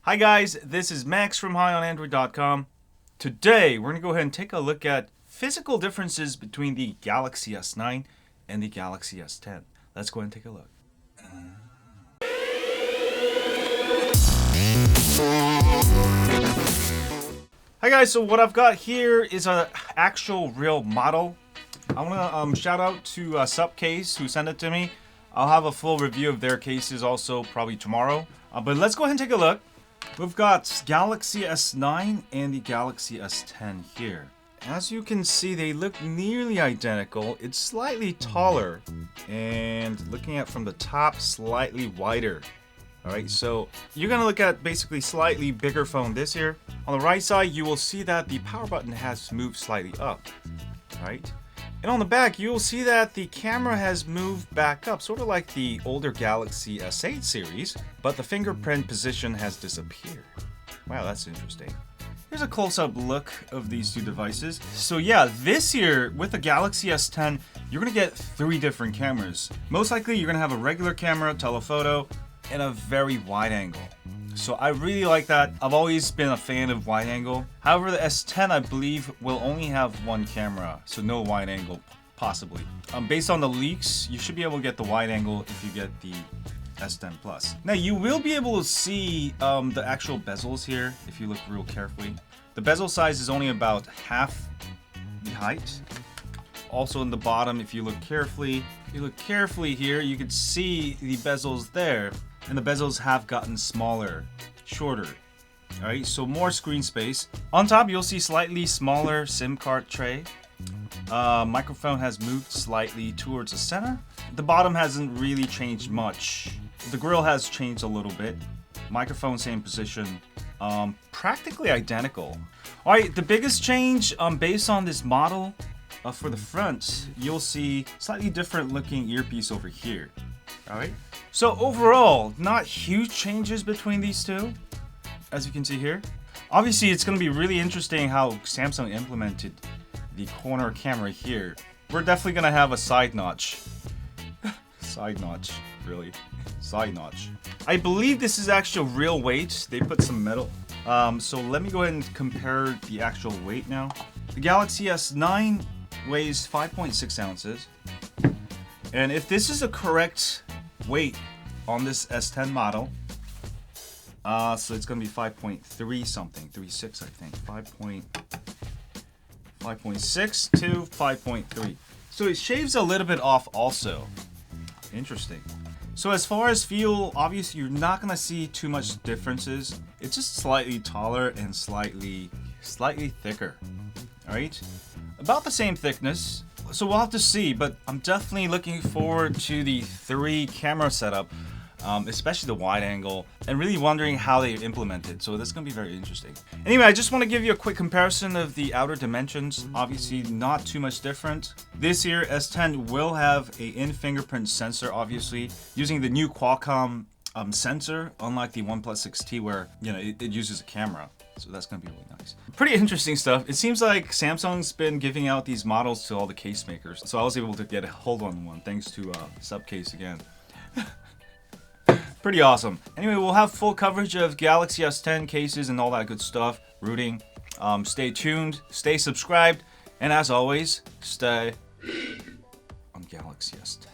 Hi guys, this is Max from HighOnAndroid.com. Today, we're going to go ahead and take a look at physical differences between the Galaxy S9 and the Galaxy S10. Let's go ahead and take a look. Hi guys, so what I've got here is an actual real model. I want to shout out to Supcase who sent it to me. I'll have a full review of their cases also probably tomorrow. But let's go ahead and take a look. We've got Galaxy S9 and the Galaxy S10 here. As you can see, they look nearly identical. It's slightly taller and looking at from the top, slightly wider. Alright, so you're going to look at basically slightly bigger phone this here. On the right side, you will see that the power button has moved slightly up. Alright. And on the back, you'll see that the camera has moved back up, sort of like the older Galaxy S8 series, but the fingerprint position has disappeared. Wow, that's interesting. Here's a close-up look of these two devices. So yeah, this year, with the Galaxy S10, you're going to get 3 different cameras. Most likely, you're going to have a regular camera, telephoto, and a very wide angle. So I really like that. I've always been a fan of wide angle. However, the S10 I believe will only have one camera, so no wide angle possibly. Based on the leaks, you should be able to get the wide angle if you get the S10 Plus. Now you will be able to see the actual bezels here if you look real carefully. The bezel size is only about half the height. Also in the bottom, if you look carefully here, you can see the bezels there. And the bezels have gotten smaller, shorter. Alright, so more screen space. On top, you'll see slightly smaller SIM card tray. Microphone has moved slightly towards the center. The bottom hasn't really changed much. The grill has changed a little bit. Microphone, same position. Practically identical. Alright, the biggest change based on this model, for the front, you'll see slightly different looking earpiece over here. Alright, so overall, not huge changes between these two, as you can see here. Obviously, it's going to be really interesting how Samsung implemented the corner camera here. We're definitely going to have a side notch. Side notch, really. Side notch. I believe this is actual real weight. They put some metal. So let me go ahead and compare the actual weight now. The Galaxy S9 weighs 5.6 ounces. And if this is a correct weight on this S10 model, so it's going to be 5.3 something, 3.6 I think, 5.6 to 5.3. So it shaves a little bit off also. Interesting. So as far as feel, obviously you're not going to see too much differences. It's just slightly taller and slightly thicker. Alright? About the same thickness. So we'll have to see, but I'm definitely looking forward to the 3 camera setup, especially the wide angle, and really wondering how they implement it. So that's going to be very interesting. Anyway, I just want to give you a quick comparison of the outer dimensions. Obviously, not too much different. This year, S10 will have a in-fingerprint sensor, obviously, using the new Qualcomm sensor, unlike the OnePlus 6T where, you know, it uses a camera. So that's going to be really nice. Pretty interesting stuff. It seems like Samsung's been giving out these models to all the case makers. So I was able to get a hold on one thanks to Supcase again. Pretty awesome. Anyway, we'll have full coverage of Galaxy S10 cases and all that good stuff. Rooting. Stay tuned. Stay subscribed. And as always, stay on Galaxy S10.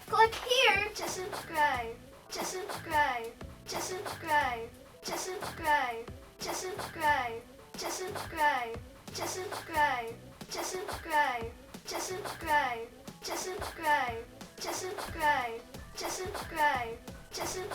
Click here to subscribe. To subscribe. To subscribe. To subscribe, to subscribe, to subscribe, to subscribe, to subscribe, to subscribe, to subscribe, to subscribe, to subscribe, to subscribe.